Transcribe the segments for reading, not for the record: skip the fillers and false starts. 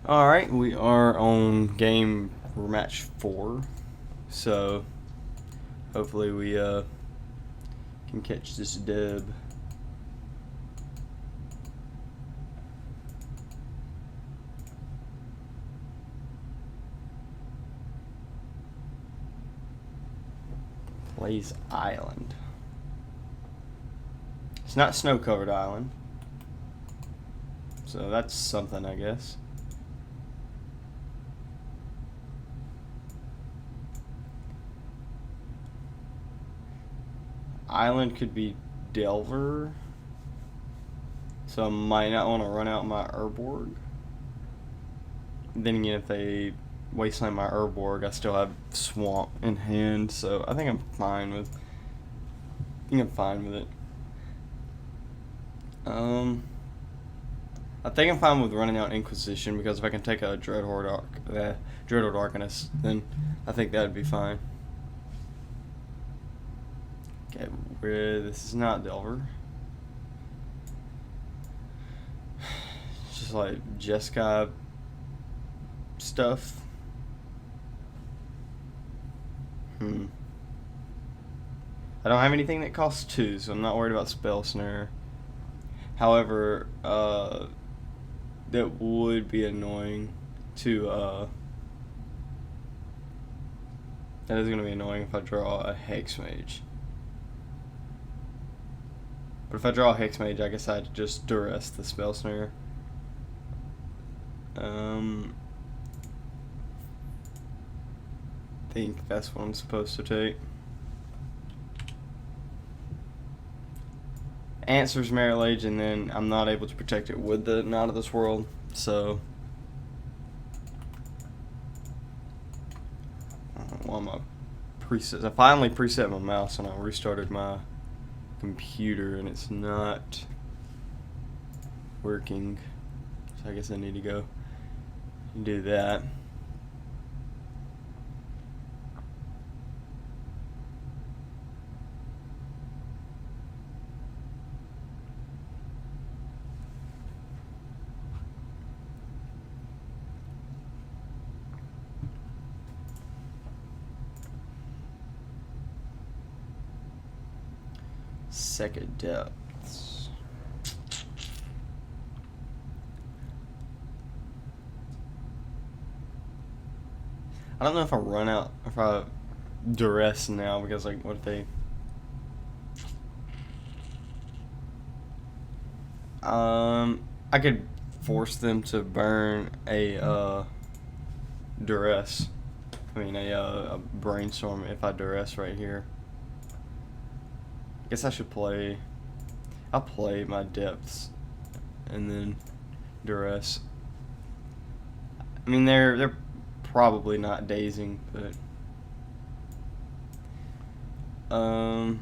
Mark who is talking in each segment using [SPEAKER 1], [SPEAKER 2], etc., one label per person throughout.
[SPEAKER 1] Alright, we are on game match 4, so hopefully we can catch this dub. Plays Island. It's not snow-covered island, so that's something, I guess. Island could be Delver, so I might not want to run out my Urborg. Then again, if they wasteland my Urborg, I still have Swamp in hand, so I think I'm fine with. It. I think I'm fine with running out Inquisition, because if I can take a Dreadhorde Arcanist, then I think that would be fine. Okay, this is not Delver. It's just like Jeskai stuff. I don't have anything that costs 2, so I'm not worried about Spell Snare. However, that would be annoying to, that is going to be annoying if I draw a Hex Mage. But if I draw a Hex Mage, I guess I'd just duress the Spell Snare. I think that's what I'm supposed to take. Answers Merit Lage, and then I'm not able to protect it with the Not of This World, so well, my presets. I finally preset my mouse, and I restarted my computer, and it's not working, so I guess I need to go and do that. Second Depths. I don't know if I run out, if I duress now, because like, what if they? I could force them to burn a duress. I mean a brainstorm if I duress right here. I guess I should play. I'll play my depths, and then duress. I mean they're probably not dazing, but I'll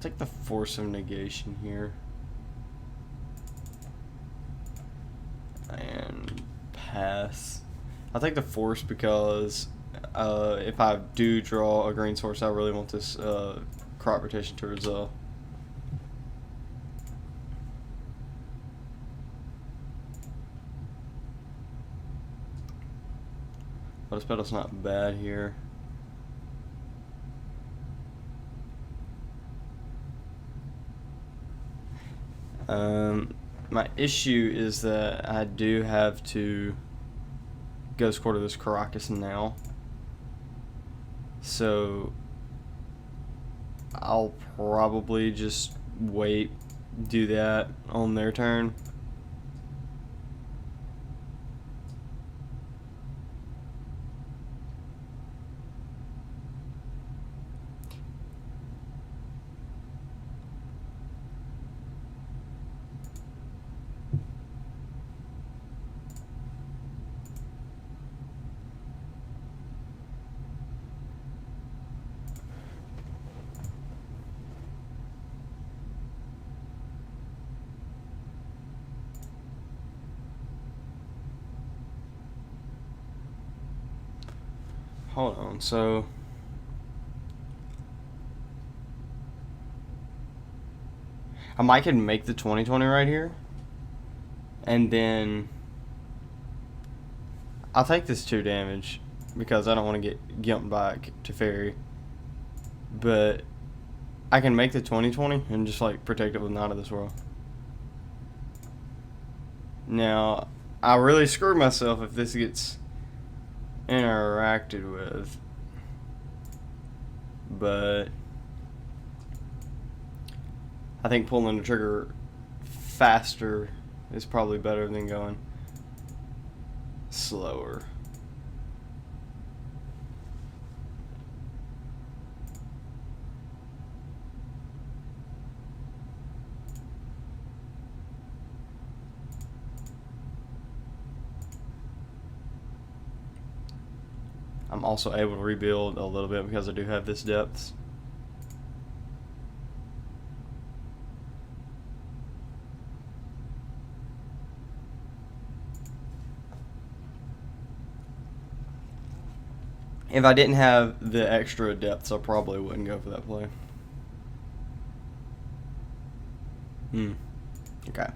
[SPEAKER 1] take the Force of Negation here and pass. I'll take the Force because if I do draw a green source, I really want this crop rotation to resolve. Lotus Petal's not bad here. My issue is that I do have to Ghost Quarter this Caracas now. So I'll probably just wait, do that on their turn. Hold on, so I might can make the 20/20 right here. And then I'll take this 2 damage because I don't want to get gimped back to fairy. But I can make the 20/20 and just like protect it with Not of This World. Now, I really screwed myself if this gets interacted with. But I think pulling the trigger faster is probably better than going slower. I'm also able to rebuild a little bit because I do have this depth. If I didn't have the extra depths, I probably wouldn't go for that play. Okay.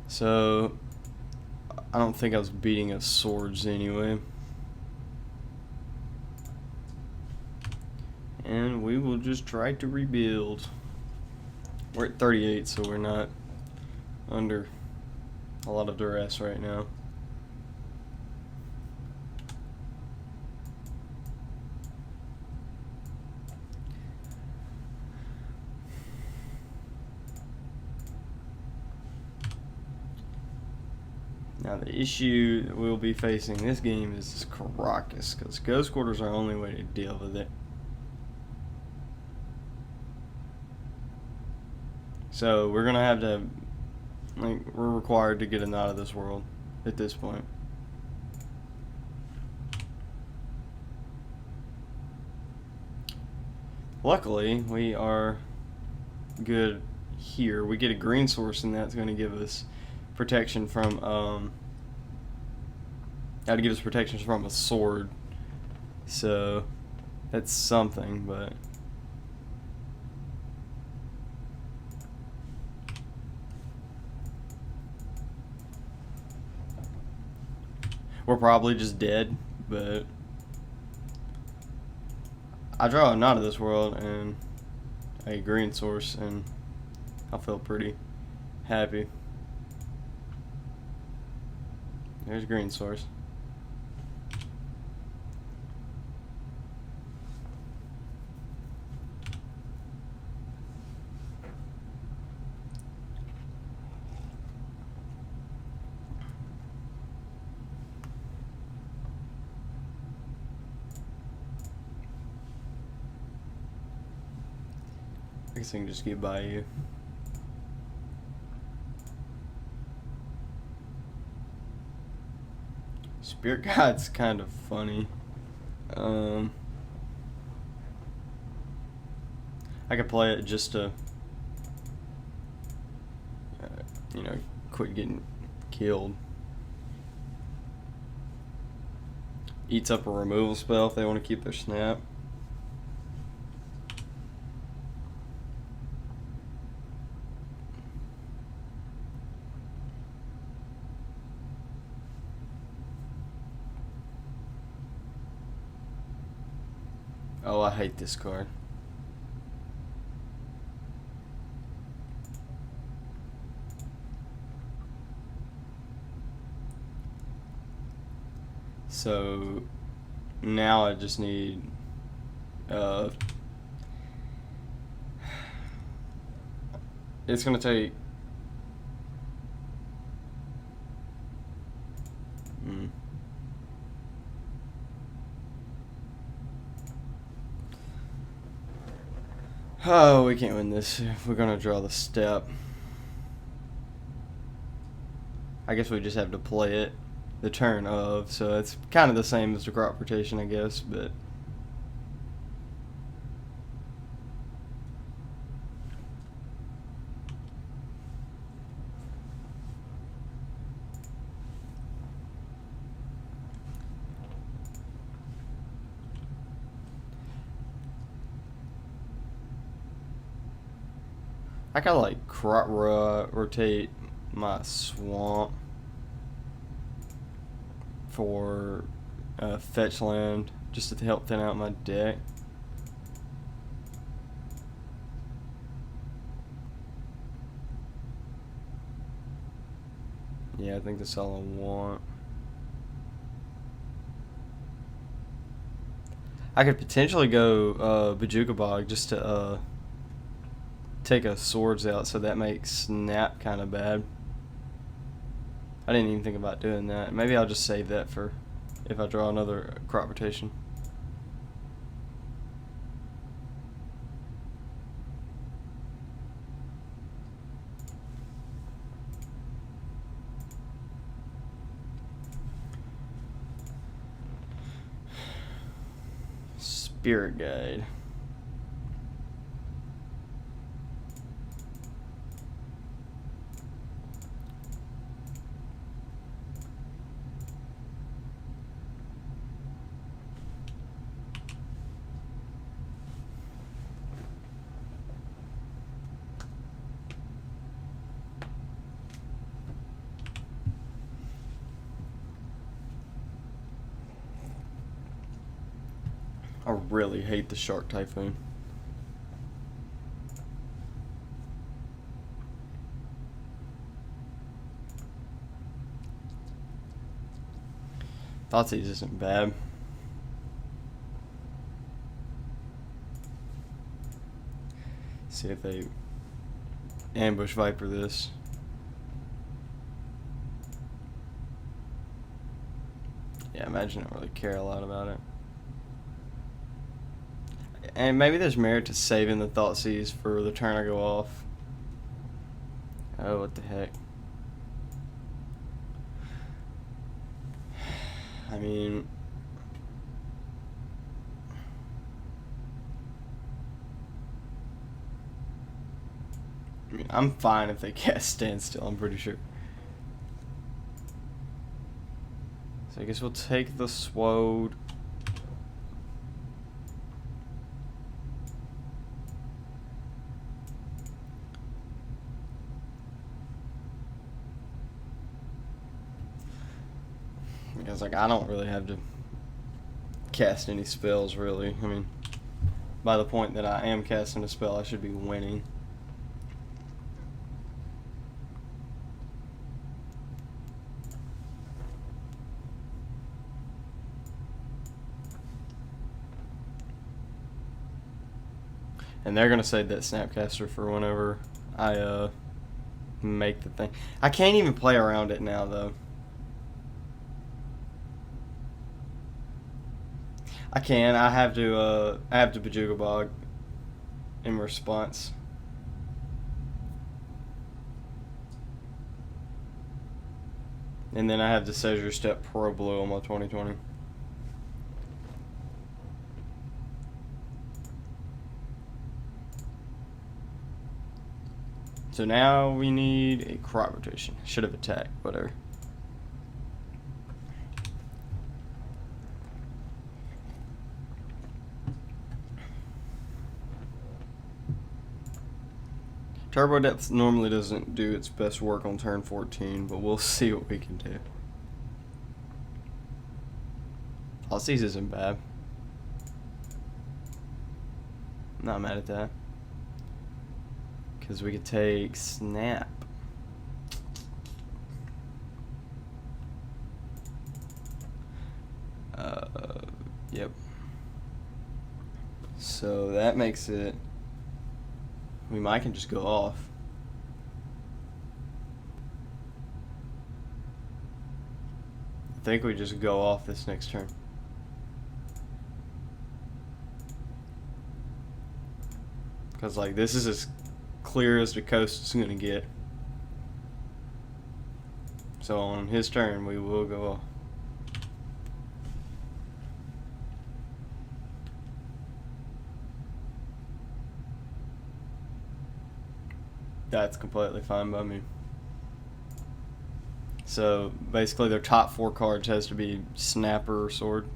[SPEAKER 1] So I don't think I was beating us swords anyway. And we will just try to rebuild. We're at 38, so we're not under a lot of duress right now. Now the issue that we'll be facing this game is Caracas, because Ghost Quarters are our only way to deal with it. So we're gonna have to, like, we're required to get a Not of This World at this point. Luckily, we are good here. We get a green source, and that's going to give us protection from that'd give us protection from a sword, so that's something. But we're probably just dead. But I draw a Not of This World and a green source, and I feel pretty happy. There's green source. I guess I can just get by you. Spirit Guide's kind of funny. I could play it just to, you know, quit getting killed. Eats up a removal spell if they want to keep their snap. Oh, I hate this card. So now I just need it's gonna take oh, we can't win this if we're gonna draw the step. I guess we just have to play it the turn of, so it's kind of the same as the crop rotation, I guess, but I gotta like rotate my swamp for fetch land just to help thin out my deck. Yeah, I think that's all I want. I could potentially go Bajuka Bog just to take a swords out, so that makes snap kind of bad. I didn't even think about doing that. Maybe I'll just save that for if I draw another crop rotation. Spirit Guide. I really hate the Shark Typhoon. Thoughtseize isn't bad. See if they ambush Viper this. Yeah, imagine I don't really care a lot about it. And maybe there's merit to saving the Thoughtseize for the turn I go off. Oh, what the heck. I mean, I'm fine if they cast Standstill, I'm pretty sure. So I guess we'll take the Swode. Because like I don't really have to cast any spells really. I mean, by the point that I am casting a spell, I should be winning. And they're gonna save that Snapcaster for whenever I make the thing. I can't even play around it now though. I can. I have to Bajuga Bog in response. And then I have the Seizure Step Pro Blue on my 2020. So now we need a crop rotation. Should have attacked, whatever. Turbo Depth normally doesn't do its best work on turn 14, but we'll see what we can do. Thoughtseize isn't bad. Not mad at that. Because we could take Snap. Yep. So that makes it... We might can just go off. I think we just go off this next turn. Because like this is as clear as the coast is gonna get. So on his turn we will go off. That's completely fine by me. So basically their top 4 cards has to be Snapper or Sword.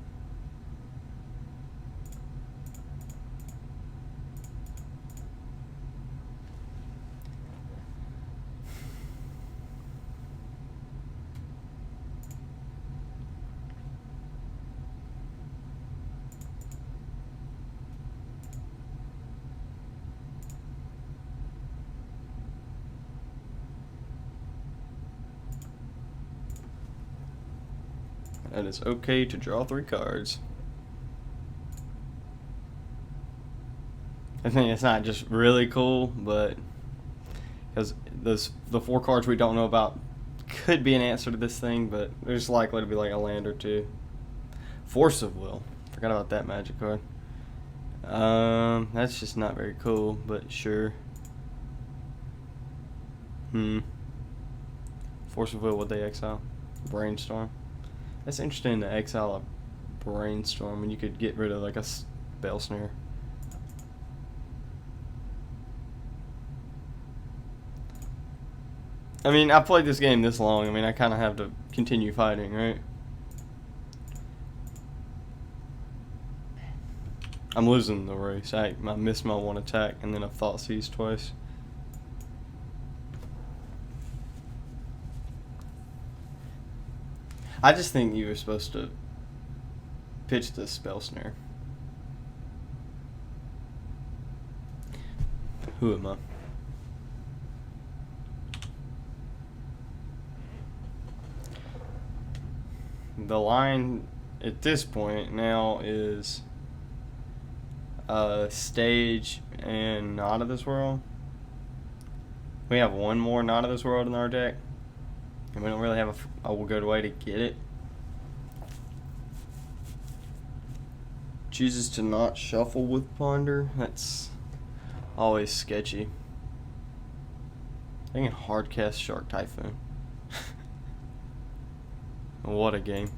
[SPEAKER 1] and it's okay to draw 3 cards. I think it's not just really cool, but because the 4 cards we don't know about could be an answer to this thing, but there's likely to be like a land or 2. Force of Will. Forgot about that magic card. That's just not very cool, but sure. Force of Will, would they exile? Brainstorm. That's interesting to exile a Brainstorm when you could get rid of like a Spell Snare. I mean, I played this game this long. I mean, I kind of have to continue fighting, right? I'm losing the race. I missed my 1 attack, and then I thought seize twice. I just think you were supposed to pitch the Spell Snare. Who am I? The line at this point now is Stage and Not of This World. We have 1 more Not of This World in our deck, and we don't really have a good way to get it. Chooses to not shuffle with Ponder. That's always sketchy. I can hardcast Shark Typhoon. What a game.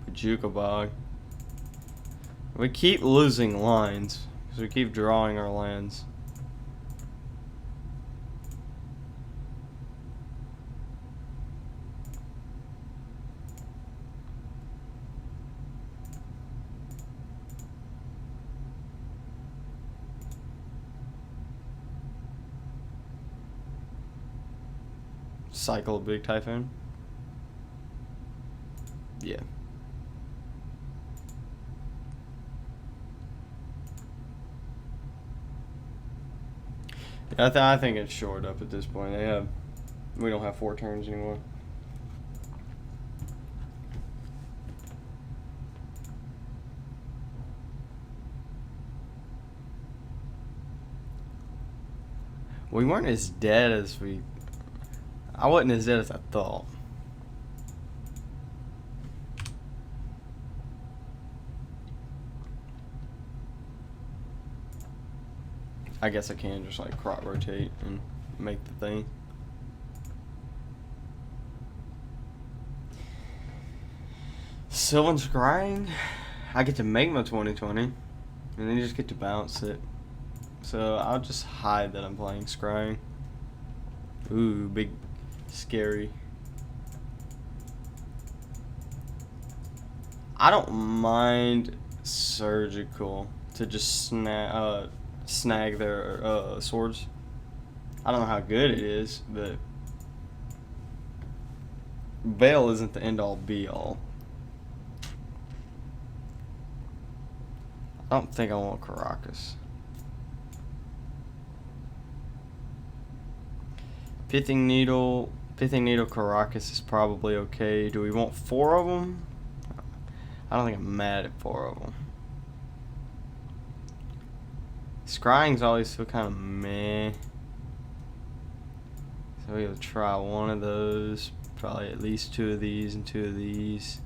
[SPEAKER 1] Pajuka Bog. We keep losing lines because we keep drawing our lands. Cycle a big Typhoon. Yeah. I think it's short up at this point. We don't have 4 turns anymore. We weren't as dead as I wasn't as dead as I thought. I guess I can just like crop rotate and make the thing. Sylvan Scrying. I get to make my 2020 and then you just get to bounce it. So I'll just hide that I'm playing Scrying. Ooh, big scary. I don't mind Surgical to just snag their swords. I don't know how good it is, but Veil isn't the end all be all. I don't think I want Caracas. Pithing Needle, Caracas is probably okay. Do we want 4 of them? I don't think I'm mad at 4 of them. Scrying's always feel kind of meh. So we'll try 1 of those. Probably at least 2 of these and 2 of these.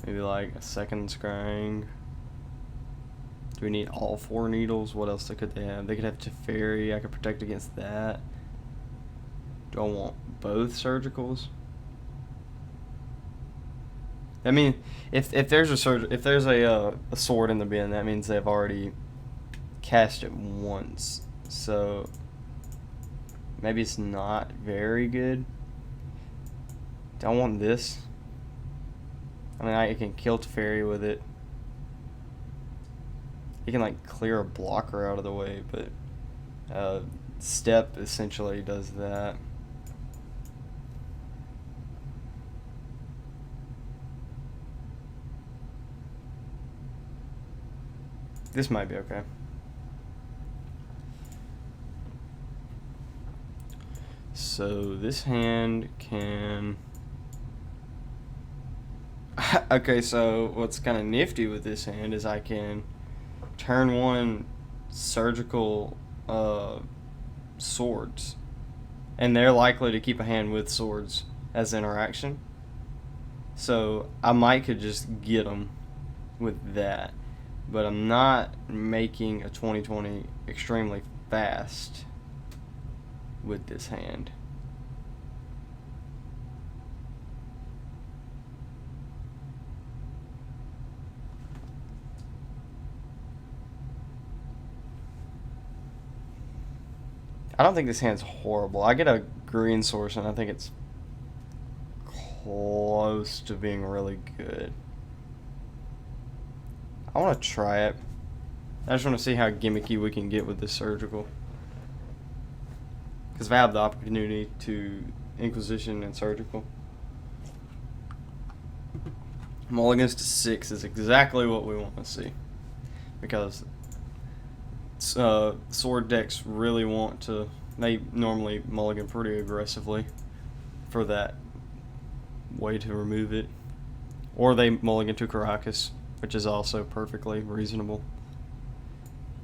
[SPEAKER 1] Maybe like a second Scrying. Do we need all 4 needles? What else could they have? They could have Teferi. I could protect against that. Do I want both surgicals? I mean, if there's a sword in the bin, that means they've already cast it once. So maybe it's not very good. Do I want this? I mean, I can kill Teferi with it. You can like clear a blocker out of the way, but Step essentially does that. This might be okay. So this hand can... Okay, so what's kind of nifty with this hand is I can turn one surgical swords, and they're likely to keep a hand with swords as interaction. So I might could just get them with that, but I'm not making a 20/20 extremely fast with this hand. I don't think this hand's horrible. I get a green source and I think it's close to being really good. I want to try it. I just want to see how gimmicky we can get with this surgical. Because if I have the opportunity to Inquisition and surgical, mulligans to 6 is exactly what we want to see. Because sword decks really want to, they normally mulligan pretty aggressively for that way to remove it. Or they mulligan to Caracas, which is also perfectly reasonable.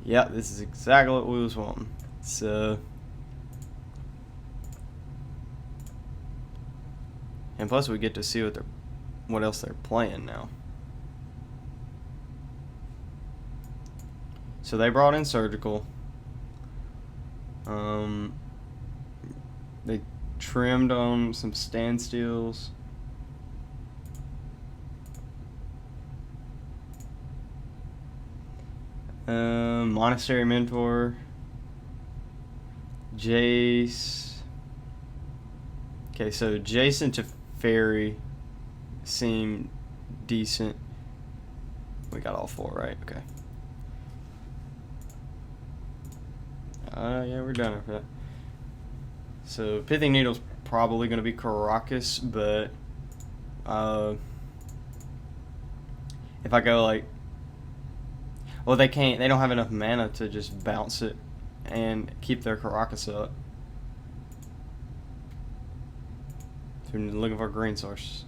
[SPEAKER 1] Yeah, this is exactly what we was wanting. So, and plus we get to see what else they're playing now. So they brought in surgical. They trimmed on some standstills. Monastery Mentor. Jace. Okay, so Jason to Fairy seemed decent. We got all 4, right? Okay. Yeah, we're done with that. So Pithing Needle's probably going to be Caracas, but if I go like, well, they don't have enough mana to just bounce it and keep their Caracas up. So we're looking for a green source.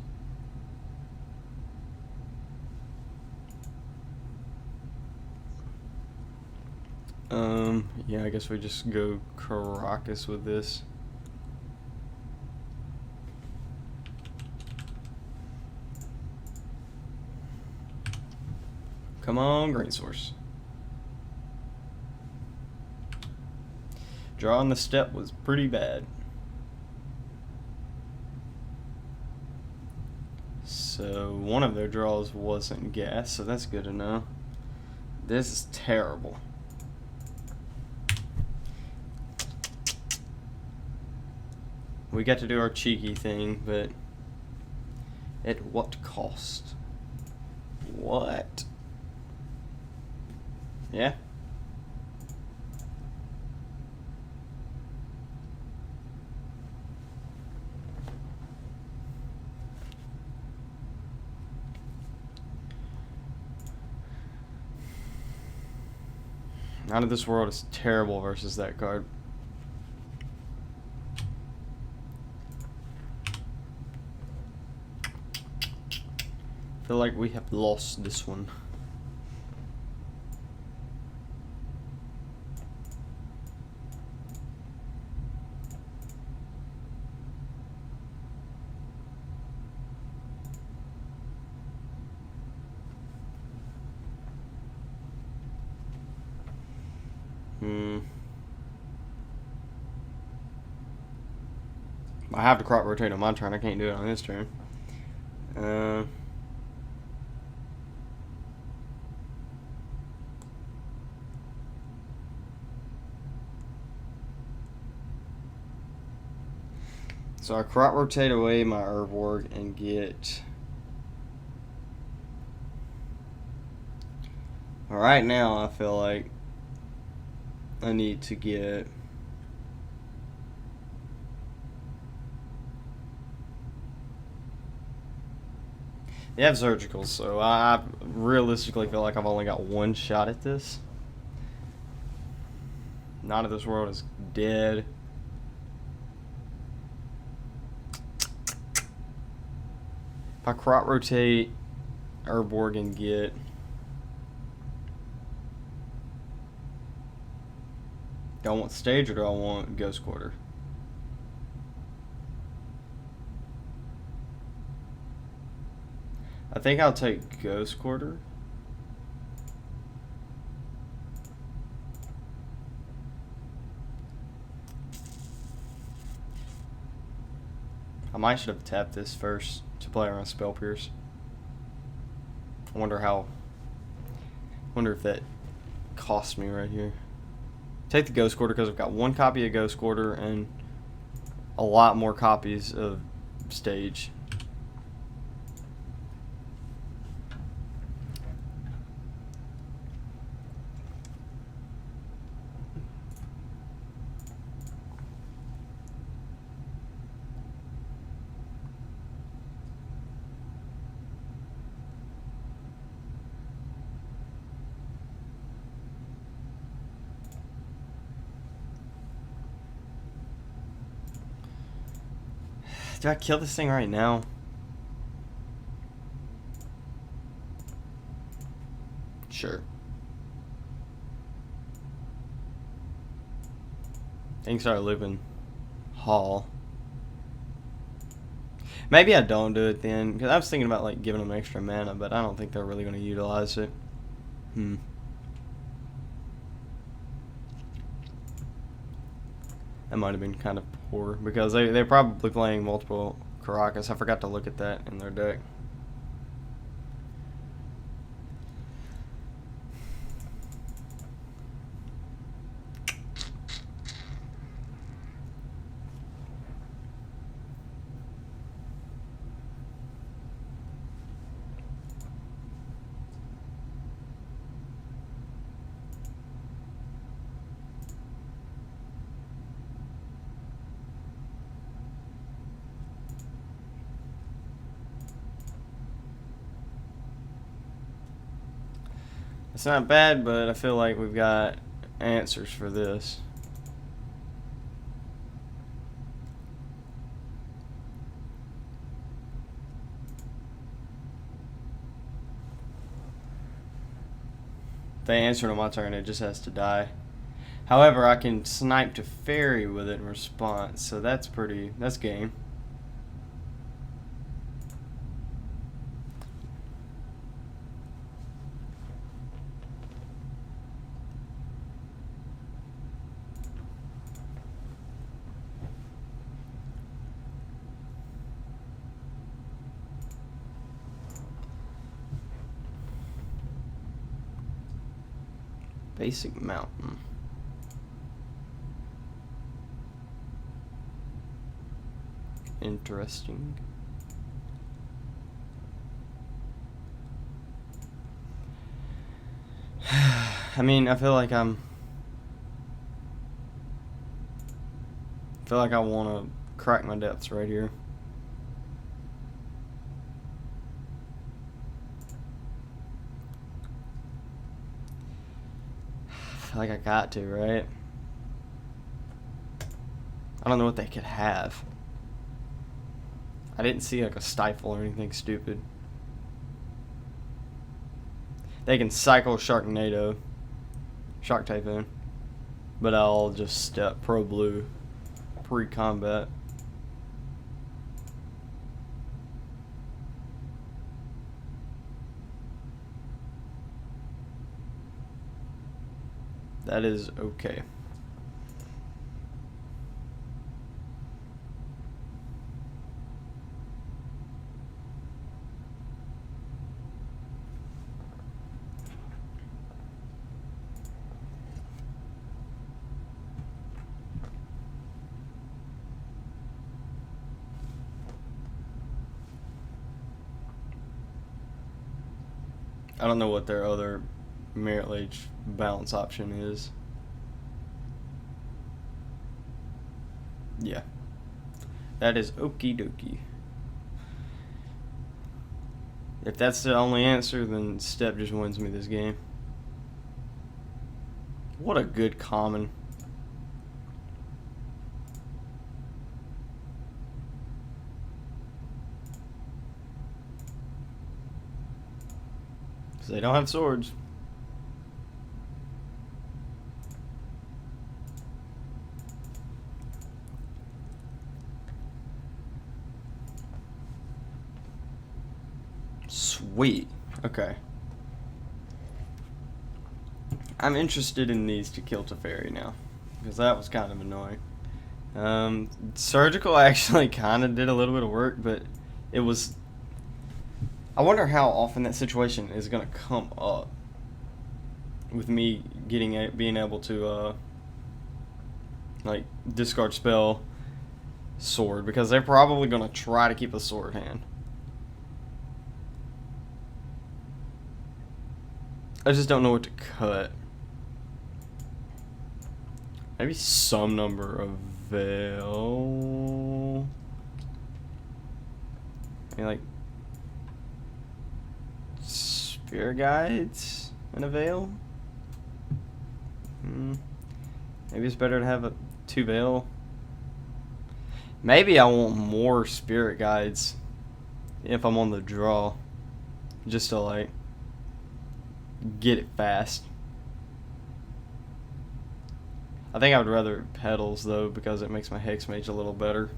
[SPEAKER 1] Yeah, I guess we just go Caracas with this. Come on, green source. Drawing the step was pretty bad. So one of their draws wasn't gas, so that's good to know. This is terrible. We got to do our cheeky thing, but at what cost? What? Yeah. Out of This World is terrible versus that card. I feel like we have lost this one. I have to crop rotate on my turn. I can't do it on this turn. So I crop rotate away my Urborg and get... Right now I feel like I need to get... They have surgicals, so I realistically feel like I've only got one shot at this. Not of This World is dead. If I crop rotate Urborg and get... Do I want stage or do I want Ghost Quarter? I think I'll take Ghost Quarter. I might should have tapped this first to play around Spell Pierce. I wonder if that cost me right here. Take the Ghost Quarter because I've got one copy of Ghost Quarter and a lot more copies of Stage. Do I kill this thing right now? Sure. Things start looping. Hall. Maybe I don't do it then, because I was thinking about like giving them extra mana, but I don't think they're really going to utilize it. That might have been kind of poor, because they're probably playing multiple Karakas. I forgot to look at that in their deck. It's not bad, but I feel like we've got answers for this. If they answer on my turn, it just has to die. However, I can snipe to fairy with it in response, so that's game. Basic Mountain. Interesting. I mean, I feel like I want to crack my depths right here. Like I got to, right? I don't know what they could have. I didn't see like a stifle or anything stupid. They can cycle Sharknado, Shark Typhoon, but I'll just step Pro Blue pre-combat. That is okay. I don't know what their other Merit Lage balance option is. Yeah. That is okie dokie. If that's the only answer, then Step just wins me this game. What a good common. Because they don't have swords. Sweet. Okay. I'm interested in these to kill Teferi now. Because that was kind of annoying. Surgical actually kind of did a little bit of work, but it was... I wonder how often that situation is going to come up with me being able to like discard spell sword, because they're probably going to try to keep a sword hand. I just don't know what to cut. Maybe some number of veil. I mean, like spirit guides and a veil. Maybe it's better to have 2 veil. Maybe I want more spirit guides if I'm on the draw, just to like get it fast. I think I would rather petals though, because it makes my hex mage a little better.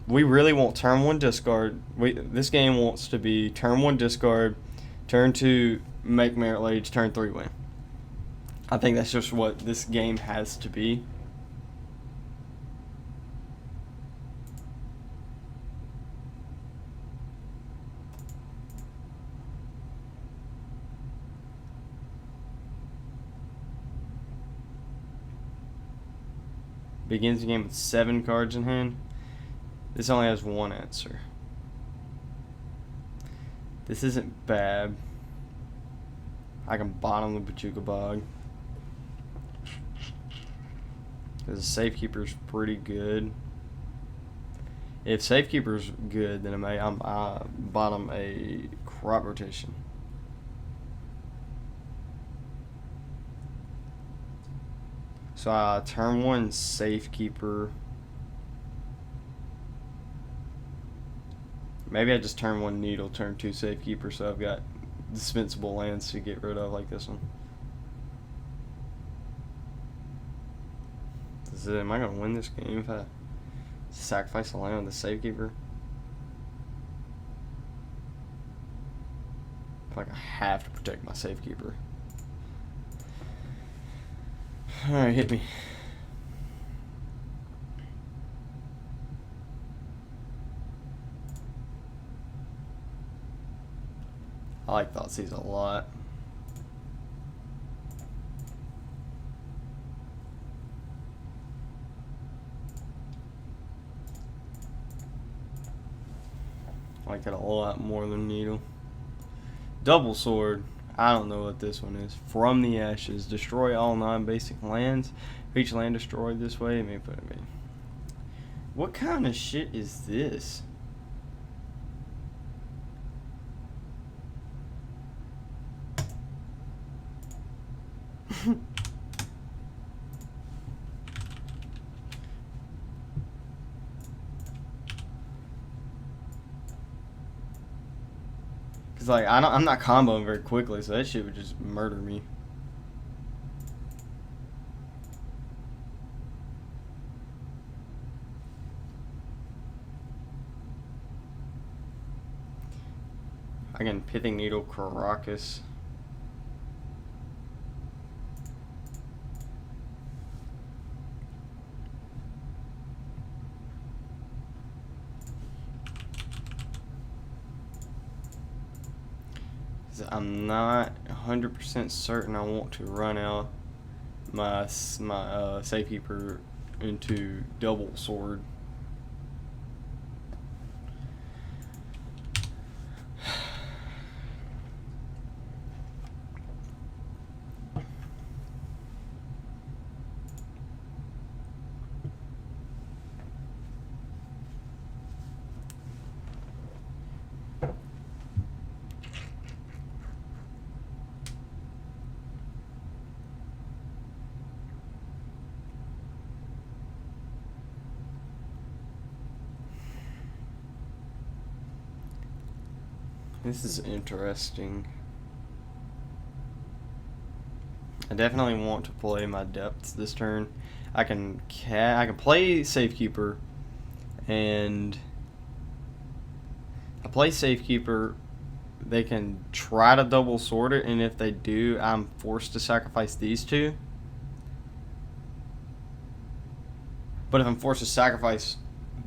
[SPEAKER 1] We really want turn 1 discard. This game wants to be turn 1 discard, turn 2 make merit lage, turn 3 win. I think that's just what this game has to be. Begins the game with 7 cards in hand. This only has 1 answer. This isn't bad. I can bottom the Bachuka Bog. Because the Safekeeper's pretty good. If Safekeeper's good, then I bottom a Crop Rotation. So turn 1 Safekeeper. Maybe I just turn 1 Needle, turn 2 Safekeeper, so I've got dispensable lands to get rid of, like this one. Am I going to win this game if I sacrifice a land on the Safekeeper? I feel like I have to protect my Safekeeper. Alright, hit me. I like Thoughtseize a lot. I like that a lot more than Needle. Double Sword. I don't know what this one is. From the Ashes. Destroy all non-basic lands. Each land destroyed this way. Maybe put it in. What kind of shit is this? Cause like I'm not comboing very quickly, so that shit would just murder me. I can Pithing Needle Caracas. I'm not 100% certain I want to run out my Safekeeper into Double Sword. This is interesting. I definitely want to play my depths this turn. I can play Safekeeper, and I play Safekeeper. They can try to double sword it, and if they do, I'm forced to sacrifice these two. But if I'm forced to sacrifice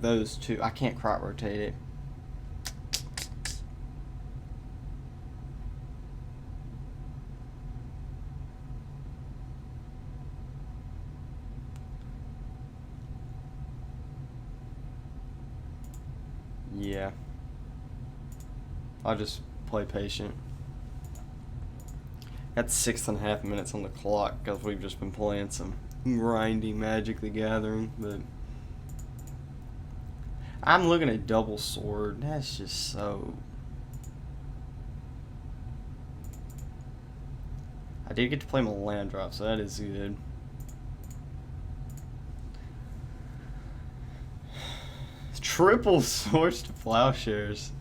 [SPEAKER 1] those two, I can't crop rotate it. Yeah. I'll just play patient. Got 6.5 minutes on the clock because we've just been playing some grinding Magic the Gathering, but I'm looking at double sword. That's just so... I did get to play my land drop, so that is good. Triple swords to plowshares.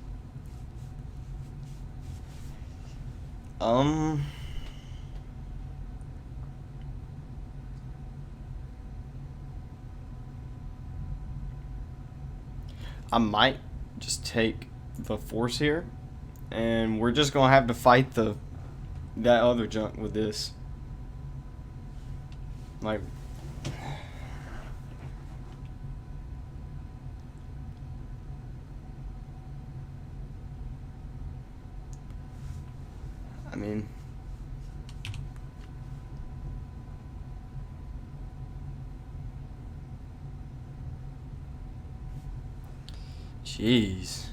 [SPEAKER 1] I might just take the force here, and we're just gonna have to fight that other junk with this. Like, I mean, jeez.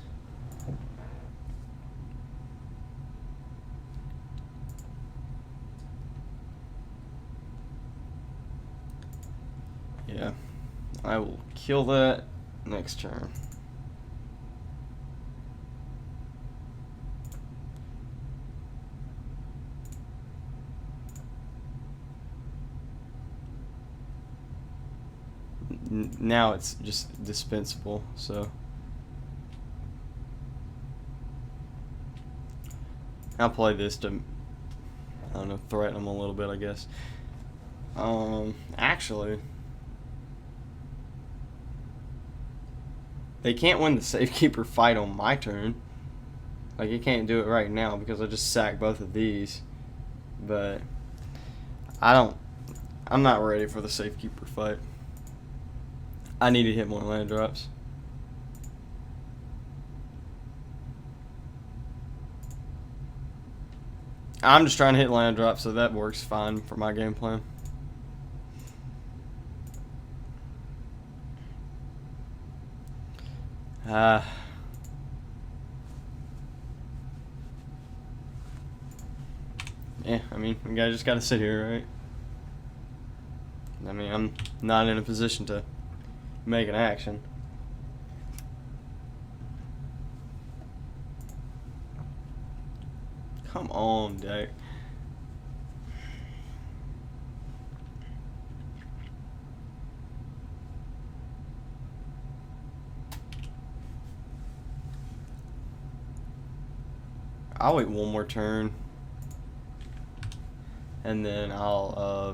[SPEAKER 1] Yeah, I will kill that next turn. Now it's just dispensable, so I'll play this to, I don't know, threaten them a little bit, I guess. Actually, they can't win the Safekeeper fight on my turn. Like, you can't do it right now because I just sacked both of these. But I'm not ready for the Safekeeper fight. I need to hit more land drops. I'm just trying to hit land drops, so that works fine for my game plan. Yeah, I mean, you guys just gotta sit here, right? I mean, I'm not in a position to make an action. Come on, deck. I'll wait one more turn, and then I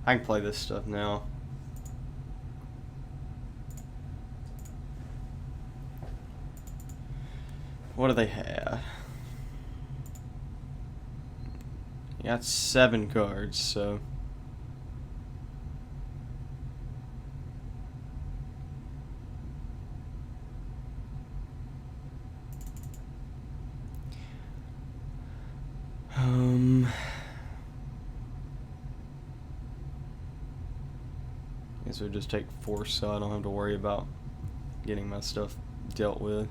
[SPEAKER 1] can play this stuff now. What do they have? You got 7 cards, so guess we'll just take force so I don't have to worry about getting my stuff dealt with.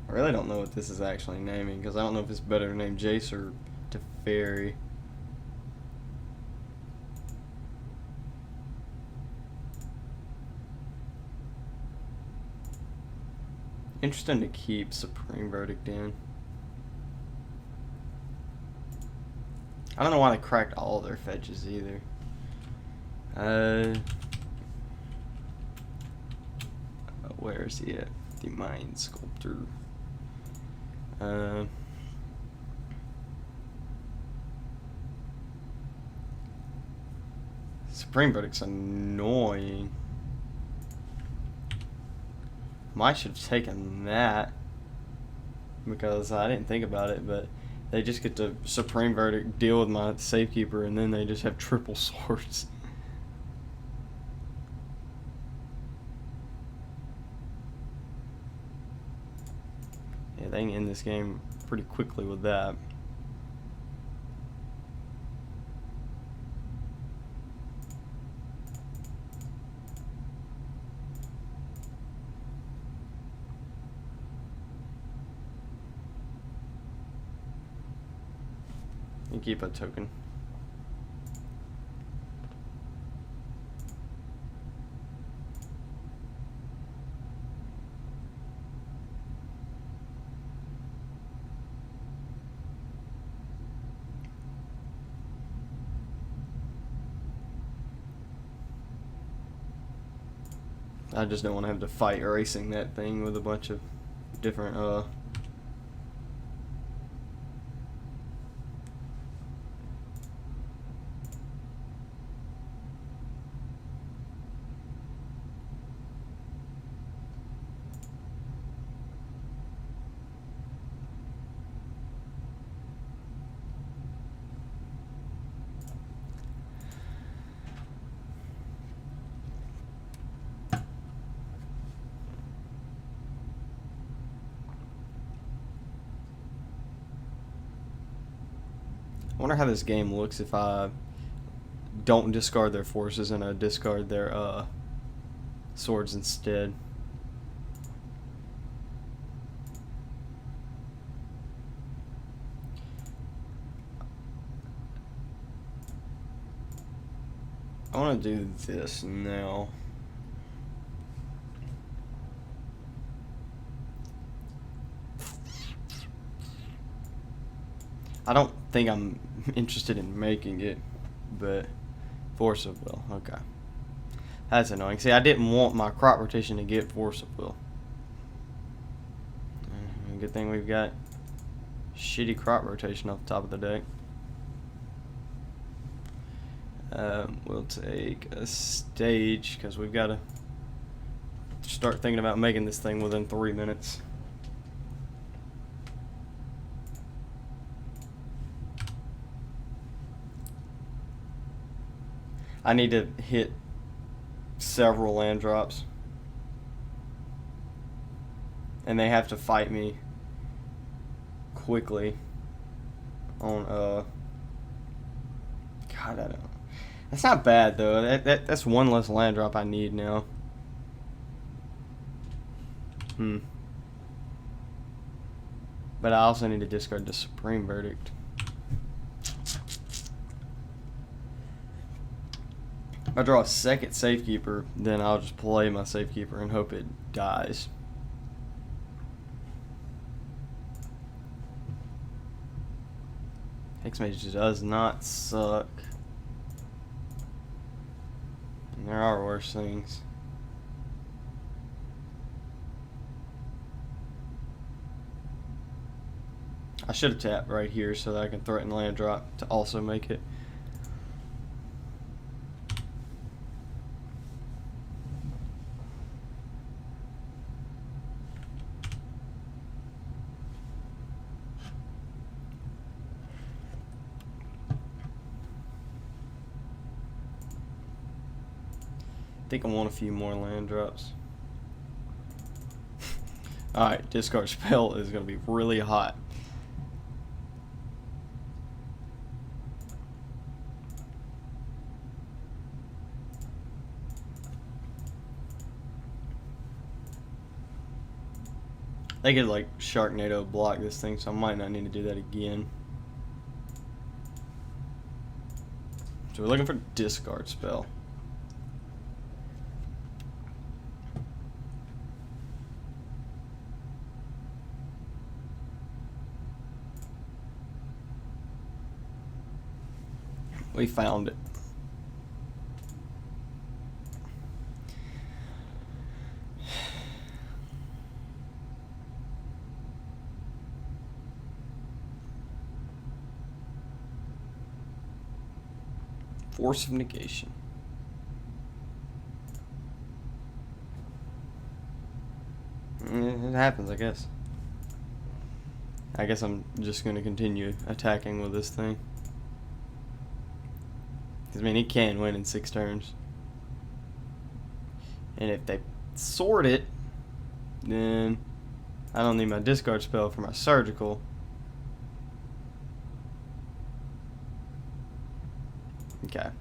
[SPEAKER 1] I really don't know what this is actually naming, because I don't know if it's better to name Jace or Teferi. Interesting to keep Supreme Verdict in. I don't know why they cracked all their fetches either. Where is he at? The Mind Sculptor. Supreme Verdict's annoying. Might should have taken that because I didn't think about it, but they just get to Supreme Verdict, deal with my Safekeeper, and then they just have triple swords. Yeah, they can end this game pretty quickly with that. You keep a token. I just don't want to have to fight erasing that thing with a bunch of different I wonder how this game looks if I don't discard their forces and I discard their swords instead. I want to do this now. I don't think I'm interested in making it, but Force of Will. Okay. That's annoying. See, I didn't want my crop rotation to get Force of Will. Good thing we've got shitty crop rotation off the top of the deck. We'll take a stage because we've got to start thinking about making this thing within 3 minutes. I need to hit several land drops. And they have to fight me quickly on God, I don't know. That's not bad though. That's one less land drop I need now. But I also need to discard the Supreme Verdict. If I draw a second Safekeeper, then I'll just play my Safekeeper and hope it dies. Hexmage does not suck. And there are worse things. I should have tapped right here so that I can threaten land drop to also make it. I think I want a few more land drops. Alright, discard spell is going to be really hot. They could like Sharknado block this thing, so I might not need to do that again. So we're looking for discard spell. We found it. Force of negation. It happens, I guess. I guess I'm just going to continue attacking with this thing. Because, I mean, he can win in 6 turns. And if they sword it, then I don't need my discard spell for my surgical. Okay.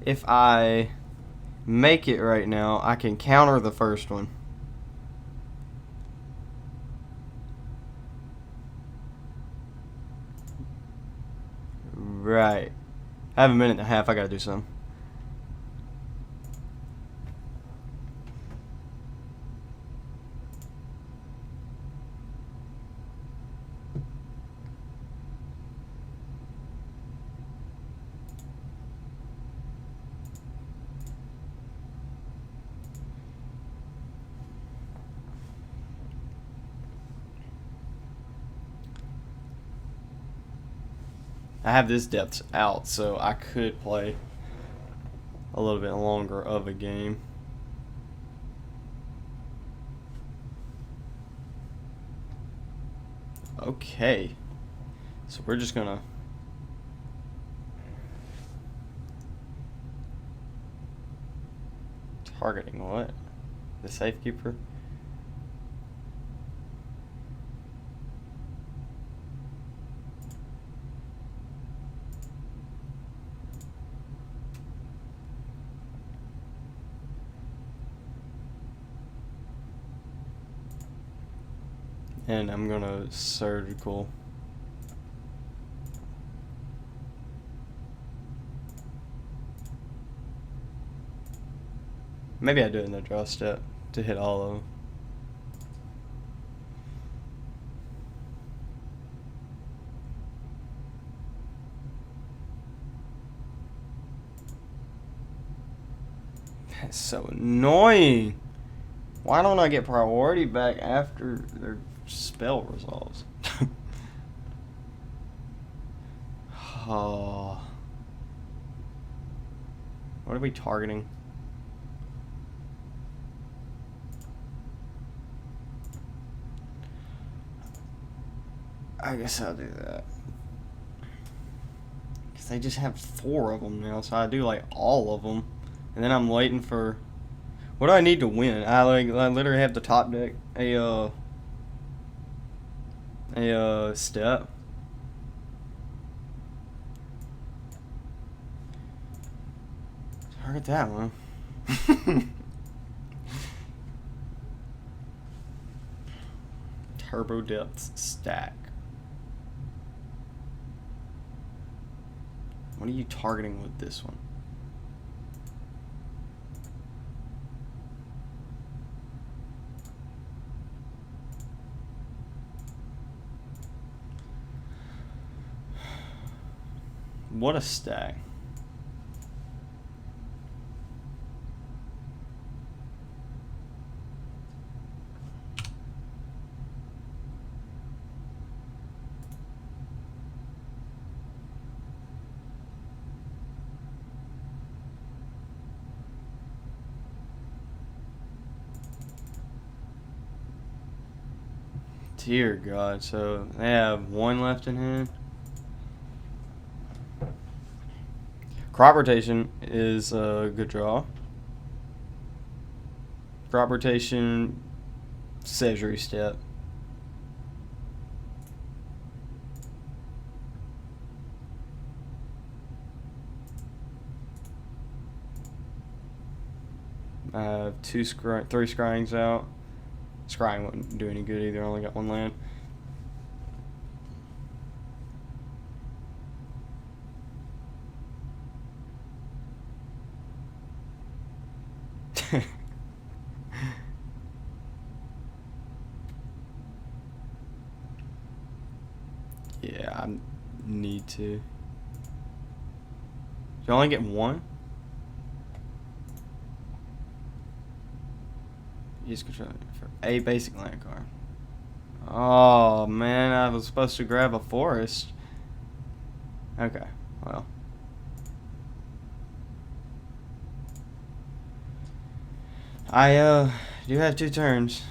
[SPEAKER 1] If I make it right now, I can counter the first one. Right. I have a minute and a half. I gotta do something. I have this depth out, so I could play a little bit longer of a game. Okay. So we're just gonna targeting what? The safekeeper? And I'm gonna surgical. Maybe I do it in the draw step to hit all of them. That's so annoying. Why don't I get priority back after their spell resolves? Oh. What are we targeting? I guess I'll do that. Because they just have 4 of them now, so I do like all of them. And then I'm waiting for... What do I need to win? I literally have the top deck a step. Target that one. Turbo depths stack. What are you targeting with this one? What a stack. Dear God, so they have 1 left in hand. Crop rotation is a good draw. Crop rotation, Sentry step. I have 3 scryings out. Scrying wouldn't do any good either. I only got 1 land. Yeah, I need to. You only get one? Use control for a basic land card. Oh, man, I was supposed to grab a forest. Okay, well. I do have 2 turns.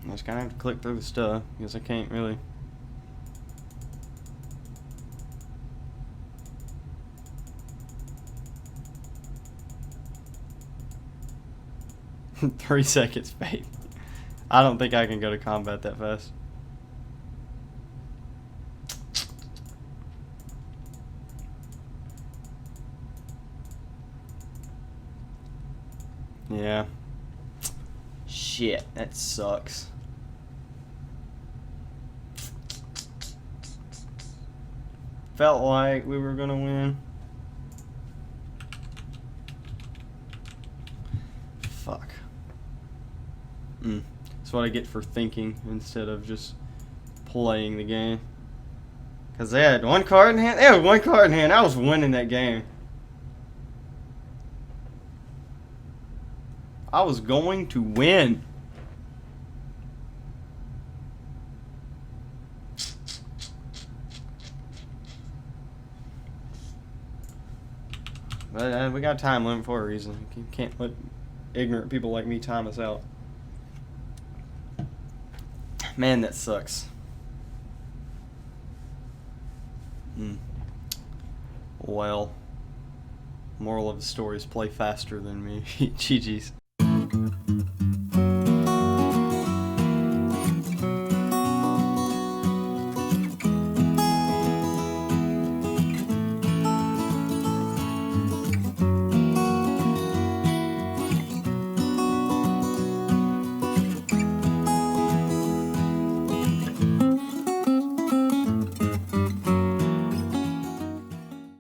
[SPEAKER 1] I just kind of have to click through the stuff because I can't really. 3 seconds, babe. I don't think I can go to combat that fast. Yeah. Shit, that sucks. Felt like we were gonna win. Fuck. That's what I get for thinking instead of just playing the game. Because they had 1 card in hand. They had 1 card in hand. I was winning that game. I was going to win. But we got a time limit for a reason. You can't let ignorant people like me time us out. Man, that sucks. Well, moral of the story is play faster than me. GG's.